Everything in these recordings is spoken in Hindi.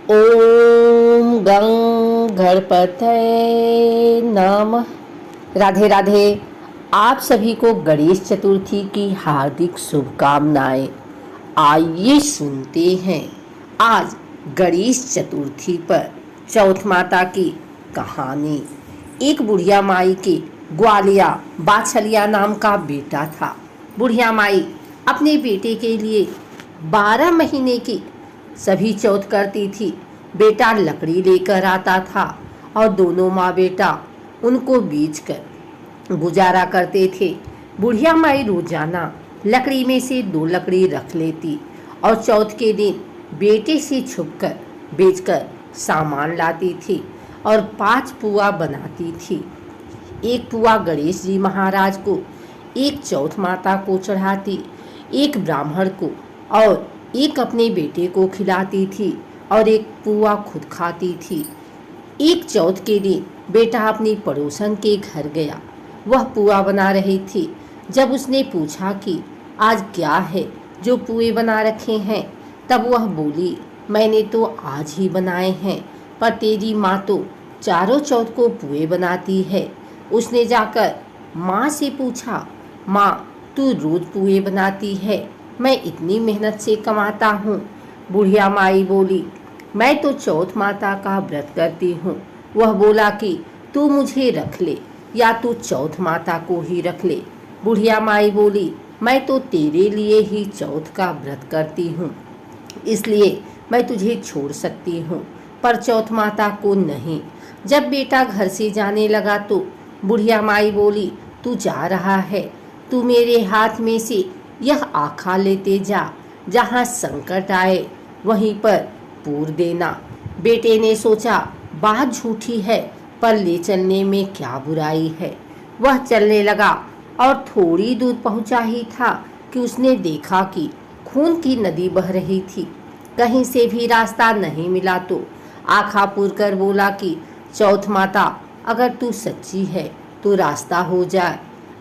ओम गं गणपतये नमः। राधे राधे। आप सभी को गणेश चतुर्थी की हार्दिक शुभकामनाएं। आइए सुनते हैं आज गणेश चतुर्थी पर चौथ माता की कहानी। एक बुढ़िया माई के ग्वालिया बाछलिया नाम का बेटा था। बुढ़िया माई अपने बेटे के लिए 12 महीने की सभी चौथ करती थी। बेटा लकड़ी लेकर आता था और दोनों माँ बेटा उनको बेचकर गुजारा करते थे। बुढ़िया माई रोजाना लकड़ी में से 2 लकड़ी रख लेती और चौथ के दिन बेटे से छुपकर बेचकर सामान लाती थी और 5 पुआ बनाती थी। एक पुआ गणेश जी महाराज को, एक चौथ माता को चढ़ाती, एक ब्राह्मण को और एक अपने बेटे को खिलाती थी और एक पुआ खुद खाती थी। एक चौथ के दिन बेटा अपनी पड़ोसन के घर गया। वह पुआ बना रही थी। जब उसने पूछा कि आज क्या है जो पुए बना रखे हैं, तब वह बोली, मैंने तो आज ही बनाए हैं, पर तेरी माँ तो चारों चौथ को पुए बनाती है। उसने जाकर माँ से पूछा, माँ तू रोज पुए बनाती है, मैं इतनी मेहनत से कमाता हूँ। बुढ़िया माई बोली, मैं तो चौथ माता का व्रत करती हूँ। वह बोला कि तू मुझे रख ले या तू चौथ माता को ही रख ले। बुढ़िया माई बोली, मैं तो तेरे लिए ही चौथ का व्रत करती हूँ, इसलिए मैं तुझे छोड़ सकती हूँ, पर चौथ माता को नहीं। जब बेटा घर से जाने लगा तो बुढ़िया माई बोली, तू जा रहा है, तू मेरे हाथ में से यह आखा लेते जा, जहाँ संकट आए वहीं पर पूर देना। बेटे ने सोचा, बात झूठी है, पर ले चलने में क्या बुराई है। वह चलने लगा और थोड़ी दूर पहुंचा ही था कि उसने देखा कि खून की नदी बह रही थी। कहीं से भी रास्ता नहीं मिला तो आखा पूर कर बोला कि चौथ माता, अगर तू सच्ची है तो रास्ता हो जाए।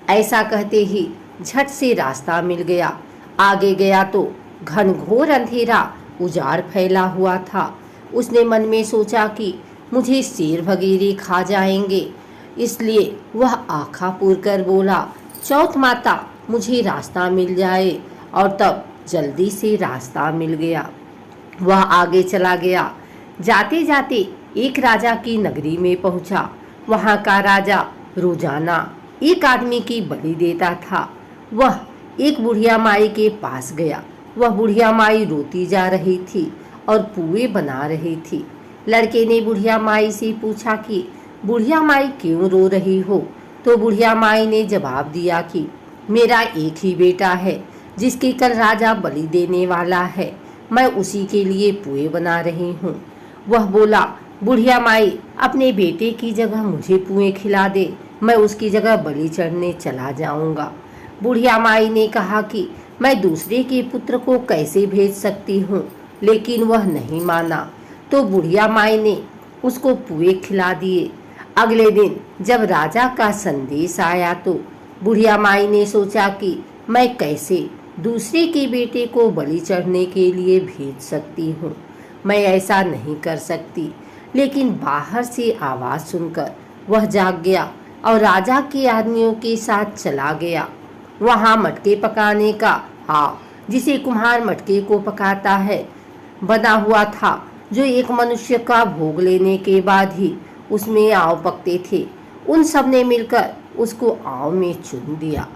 ऐसा कहते ही झट से रास्ता मिल गया। आगे गया तो घनघोर अंधेरा उजाड़ फैला हुआ था। उसने मन में सोचा कि मुझे शेर वगैरह खा जाएंगे, इसलिए वह आँखा पूर कर बोला, चौथ माता मुझे रास्ता मिल जाए। और तब जल्दी से रास्ता मिल गया। वह आगे चला गया। जाते जाते एक राजा की नगरी में पहुंचा। वहां का राजा रोजाना एक आदमी की बलि देता था। वह एक बुढ़िया माई के पास गया। वह बुढ़िया माई रोती जा रही थी और पुए बना रही थी। लड़के ने बुढ़िया माई से पूछा कि बुढ़िया माई क्यों रो रही हो? तो बुढ़िया माई ने जवाब दिया कि मेरा एक ही बेटा है जिसकी कल राजा बलि देने वाला है, मैं उसी के लिए पुए बना रही हूँ। वह बोला, बुढ़िया माई अपने बेटे की जगह मुझे पुए खिला दे, मैं उसकी जगह बलि चढ़ने चला जाऊंगा। बुढ़िया माई ने कहा कि मैं दूसरे के पुत्र को कैसे भेज सकती हूँ, लेकिन वह नहीं माना। तो बुढ़िया माई ने उसको पुए खिला दिए। अगले दिन जब राजा का संदेश आया तो बुढ़िया माई ने सोचा कि मैं कैसे दूसरे के बेटे को बलि चढ़ने के लिए भेज सकती हूँ, मैं ऐसा नहीं कर सकती। लेकिन बाहर से आवाज़ सुनकर वह जाग गया और राजा के आदमियों के साथ चला गया। वहाँ मटके पकाने का जिसे कुम्हार मटके को पकाता है, बना हुआ था, जो एक मनुष्य का भोग लेने के बाद ही उसमें आव पकते थे। उन सब ने मिलकर उसको आव में चुन दिया।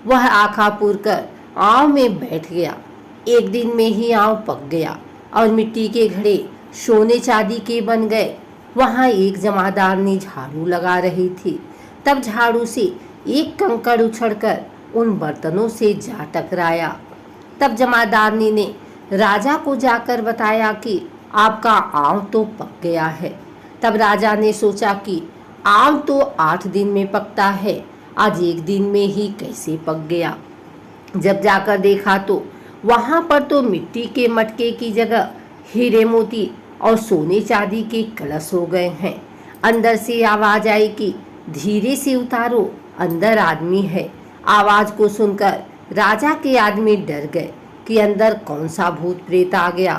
वह आँखा पूर कर आव में बैठ गया। एक दिन में ही आव पक गया और मिट्टी के घड़े सोने चांदी के बन गए। वहाँ एक जमादारनी झाड़ू लगा रही थी। तब झाड़ू से एक कंकड़ उछड़कर उन बर्तनों से जा टकराया। तब जमादारनी ने राजा को जाकर बताया कि आपका आव तो पक गया है। तब राजा ने सोचा कि आव तो 8 दिन में पकता है, आज एक दिन में ही कैसे पक गया। जब जाकर देखा तो वहाँ पर तो मिट्टी के मटके की जगह हीरे मोती और सोने चांदी के कलश हो गए हैं। अंदर से आवाज आई कि धीरे से उतारो, अंदर आदमी है। आवाज को सुनकर राजा के आदमी डर गए कि अंदर कौन सा भूत प्रेत आ गया।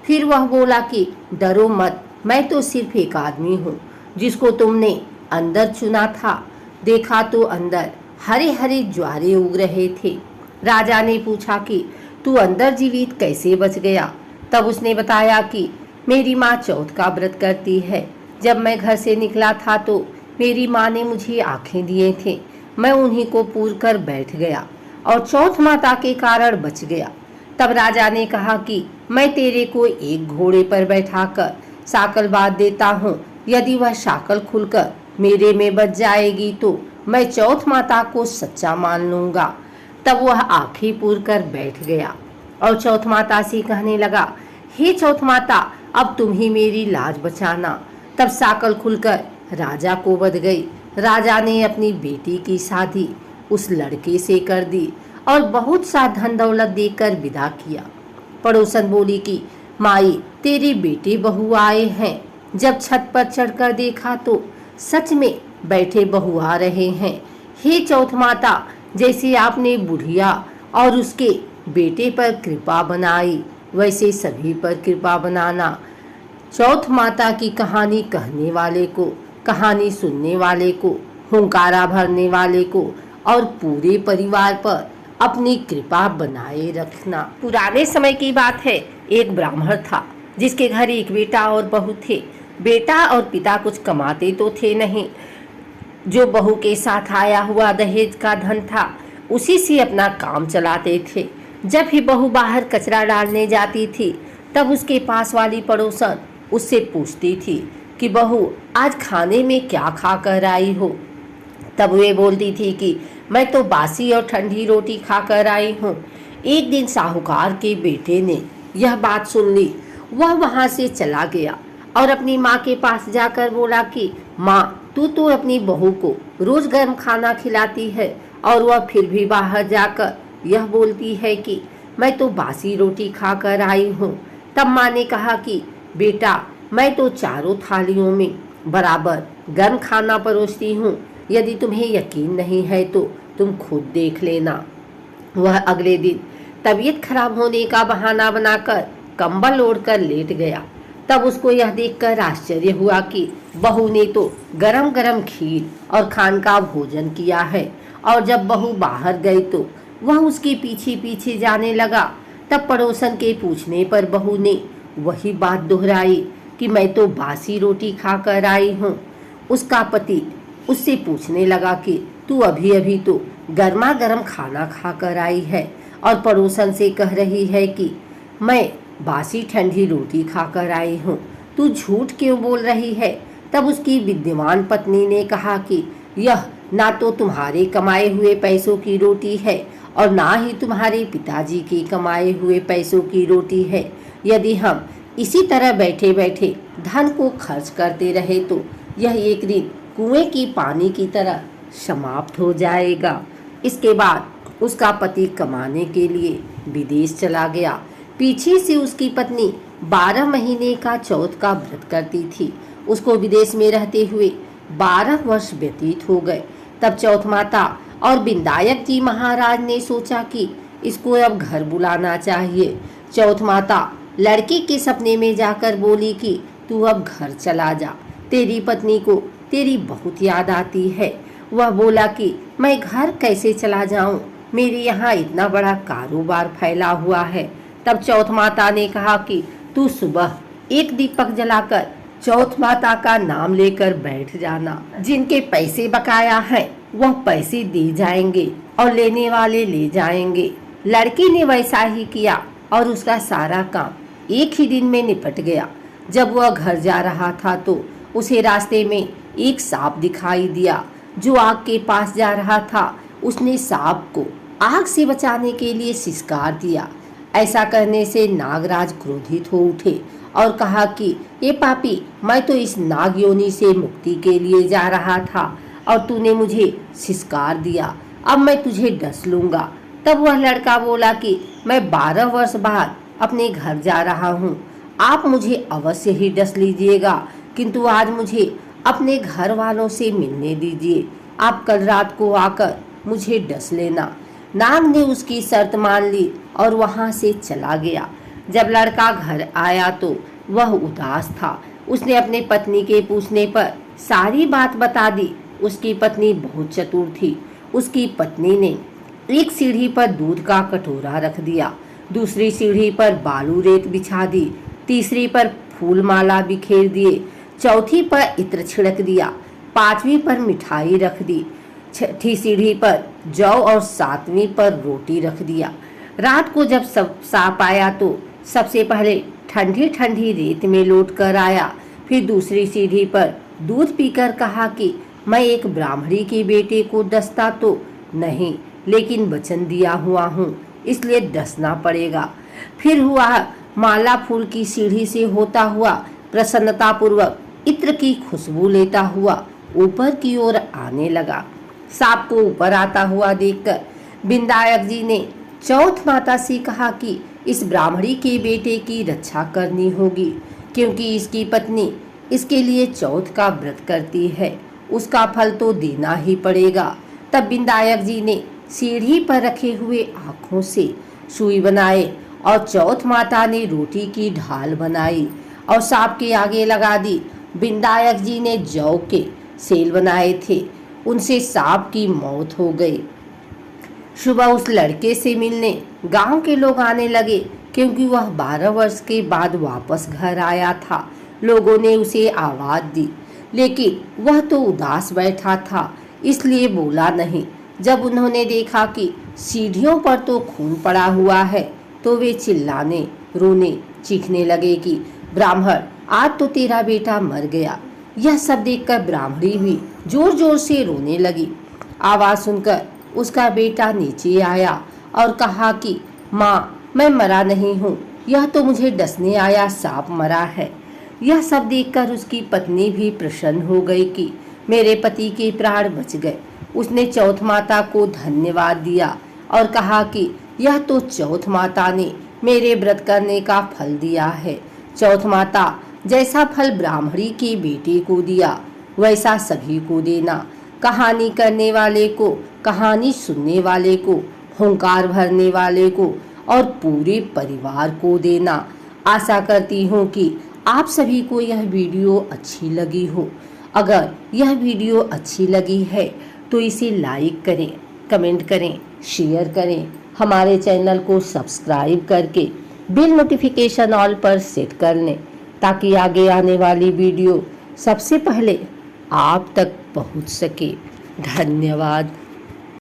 फिर वह बोला कि डरो मत, मैं तो सिर्फ एक आदमी हूँ जिसको तुमने अंदर चुना था। देखा तो अंदर हरे हरे ज्वारे उग रहे थे। राजा ने पूछा कि तू अंदर जीवित कैसे बच गया? तब उसने बताया कि मेरी माँ चौथ का व्रत करती है। जब मैं घर से निकला था तो मेरी माँ ने मुझे आंखें दिए थे। मैं उन्हीं को पूर कर बैठ गया और चौथ माता के कारण बच गया। तब राजा ने कहा कि मैं तेरे को एक घोड़े पर बैठाकर साकल बांध देता हूँ। यदि वह साकल खुलकर मेरे में बच जाएगी तो मैं चौथ माता को सच्चा मान लूंगा। तब वह आंखें पूर कर बैठ गया और चौथ माता से कहने लगा, हे चौथ माता, अब तुम ही मेरी लाज बचाना। तब साकल खुलकर राजा को बंध गई। राजा ने अपनी बेटी की शादी उस लड़के से कर दी और बहुत सा धन दौलत देकर विदा किया। पड़ोसन बोली कि माई, तेरे बेटे बहू आए हैं। जब छत पर चढ़कर देखा तो सच में बैठे बहू आ रहे हैं। हे चौथ माता, जैसे आपने बुढ़िया और उसके बेटे पर कृपा बनाई वैसे सभी पर कृपा बनाना। चौथ माता की कहानी कहने वाले को, कहानी सुनने वाले को, हुंकारा भरने वाले को और पूरे परिवार पर अपनी कृपा बनाए रखना। पुराने समय की बात है। एक ब्राह्मण था जिसके घर एक बेटा और बहू थे। बेटा और पिता कुछ कमाते तो थे नहीं। जो बहू के साथ आया हुआ दहेज का धन था उसी से अपना काम चलाते थे। जब भी बहू बाहर कचरा डालने जाती थी तब उसके पास वाली पड़ोसन उससे पूछती थी कि बहू, आज खाने में क्या खा कर आई हो? तब वे बोलती थी कि मैं तो बासी और ठंडी रोटी खाकर आई हूँ। एक दिन साहूकार के बेटे ने यह बात सुन ली। वह वहाँ से चला गया और अपनी माँ के पास जाकर बोला कि माँ, तू तो अपनी बहू को रोज गर्म खाना खिलाती है और वह फिर भी बाहर जाकर यह बोलती है कि मैं तो बासी रोटी खाकर आई हूँ। तब माँ ने कहा कि बेटा, मैं तो चारों थालियों में बराबर गर्म खाना परोसती हूँ। यदि तुम्हें यकीन नहीं है तो तुम खुद देख लेना। वह अगले दिन तबीयत खराब होने का बहाना बनाकर कंबल ओढ़कर लेट गया। तब उसको यह देखकर आश्चर्य हुआ कि बहू ने तो गरम गरम खीर और खान का भोजन किया है। और जब बहू बाहर गई तो वह उसके पीछे पीछे जाने लगा। तब पड़ोसन के पूछने पर बहू ने वही बात दोहराई कि मैं तो बासी रोटी खाकर आई हूँ। उसका पति उससे पूछने लगा कि तू अभी अभी तो गर्मा गर्म खाना खाकर आई है और पड़ोसन से कह रही है कि मैं बासी ठंडी रोटी खाकर आई हूँ। तू झूठ क्यों बोल रही है? तब उसकी विद्यमान पत्नी ने कहा कि यह ना तो तुम्हारे कमाए हुए पैसों की रोटी है और ना ही तुम्हारे पिताजी के कमाए हुए पैसों की रोटी है। यदि हम इसी तरह बैठे बैठे धन को खर्च करते रहे तो यह एक दिन कुएं की पानी की तरह समाप्त हो जाएगा। इसके बाद उसका पति कमाने के लिए विदेश चला गया। पीछे से उसकी पत्नी 12 महीने का चौथ का व्रत करती थी। उसको विदेश में रहते हुए 12 वर्ष व्यतीत हो गए। तब चौथ माता और विनायक जी महाराज ने सोचा कि इसको अब घर बुलाना चाहिए। चौथ माता लड़के के सपने में जाकर बोली कि तू अब घर चला जा, तेरी पत्नी को तेरी बहुत याद आती है। वह बोला कि मैं घर कैसे चला जाऊं, मेरे यहाँ इतना बड़ा कारोबार फैला हुआ है। तब चौथ माता ने कहा कि तू सुबह एक दीपक जलाकर चौथ माता का नाम लेकर बैठ जाना। जिनके पैसे बकाया हैं वह पैसे दे जाएंगे और लेने वाले ले जाएंगे। लड़की ने वैसा ही किया और उसका सारा काम एक ही दिन में निपट गया। जब वह घर जा रहा था तो उसे रास्ते में एक सांप दिखाई दिया जो आग के पास जा रहा था। उसने सांप को आग से बचाने के लिए सिसकार दिया। ऐसा करने से नागराज क्रोधित हो उठे और कहा कि ये पापी, मैं तो इस नाग योनि से मुक्ति के लिए जा रहा था और तूने मुझे सिसकार दिया, अब मैं तुझे डस लूंगा। तब वह लड़का बोला कि मैं 12 वर्ष बाद अपने घर जा रहा हूँ, आप मुझे अवश्य ही डस लीजिएगा, किंतु आज मुझे अपने घर वालों से मिलने दीजिए। आप कल रात को आकर मुझे डस लेना। नाग ने उसकी शर्त मान ली और वहाँ से चला गया। जब लड़का घर आया तो वह उदास था। उसने अपने पत्नी के पूछने पर सारी बात बता दी। उसकी पत्नी बहुत चतुर थी। उसकी पत्नी ने एक सीढ़ी पर दूध का कटोरा रख दिया, दूसरी सीढ़ी पर बालू रेत बिछा दी, तीसरी पर फूल माला बिखेर दिए, चौथी पर इत्र छिड़क दिया, पांचवी पर मिठाई रख दी, छठी सीढ़ी पर जौ और सातवीं पर रोटी रख दिया। रात को जब सब सांप आया तो सबसे पहले ठंडी ठंडी रेत में लौट कर आया। फिर दूसरी सीढ़ी पर दूध पीकर कहा कि मैं एक ब्राह्मणी के बेटे को डसता तो नहीं, लेकिन वचन दिया हुआ हूँ, इसलिए डसना पड़ेगा। फिर हुआ माला फूल की सीढ़ी से होता हुआ प्रसन्नता पूर्वक इत्र की खुशबू लेता हुआ ऊपर की ओर आने लगा। सांप को ऊपर आता हुआ देखकर विनायक जी ने चौथ माता से कहा कि इस ब्राह्मणी के बेटे की रक्षा करनी होगी, क्योंकि इसकी पत्नी इसके लिए चौथ का व्रत करती है, उसका फल तो देना ही पड़ेगा। तब विनायक जी ने सीढ़ी पर रखे हुए आँखों से सुई बनाए और चौथ माता ने रोटी की ढाल बनाई और सांप के आगे लगा दी। विनायक जी ने जौ के सेल बनाए थे, उनसे सांप की मौत हो गई। सुबह उस लड़के से मिलने गांव के लोग आने लगे, क्योंकि वह 12 वर्ष के बाद वापस घर आया था। लोगों ने उसे आवाज दी, लेकिन वह तो उदास बैठा था, इसलिए बोला नहीं। जब उन्होंने देखा कि सीढ़ियों पर तो खून पड़ा हुआ है, तो वे चिल्लाने, रोने, चीखने लगे कि ब्राह्मण, आज तो तेरा बेटा मर गया। यह सब देखकर ब्राह्मणी भी जोर जोर से रोने लगी। आवाज सुनकर उसका बेटा नीचे आया और कहा कि माँ, मैं मरा नहीं हूँ, यह तो मुझे डसने आया सांप मरा है। यह सब देखकर उसकी पत्नी भी प्रसन्न हो गई कि मेरे पति के प्राण बच गए। उसने चौथ माता को धन्यवाद दिया और कहा कि यह तो चौथ माता ने मेरे व्रत करने का फल दिया है। चौथ माता, जैसा फल ब्राह्मणी के बेटे को दिया, वैसा सभी को देना। कहानी करने वाले को, कहानी सुनने वाले को, हुंकार भरने वाले को और पूरे परिवार को देना। आशा करती हूँ कि आप सभी को यह वीडियो अच्छी लगी हो। अगर यह वीडियो अच्छी लगी है तो इसे लाइक करें, कमेंट करें, शेयर करें। हमारे चैनल को सब्सक्राइब करके बेल नोटिफिकेशन ऑल पर सेट कर लें, ताकि आगे आने वाली वीडियो सबसे पहले आप तक पहुंच सके। धन्यवाद।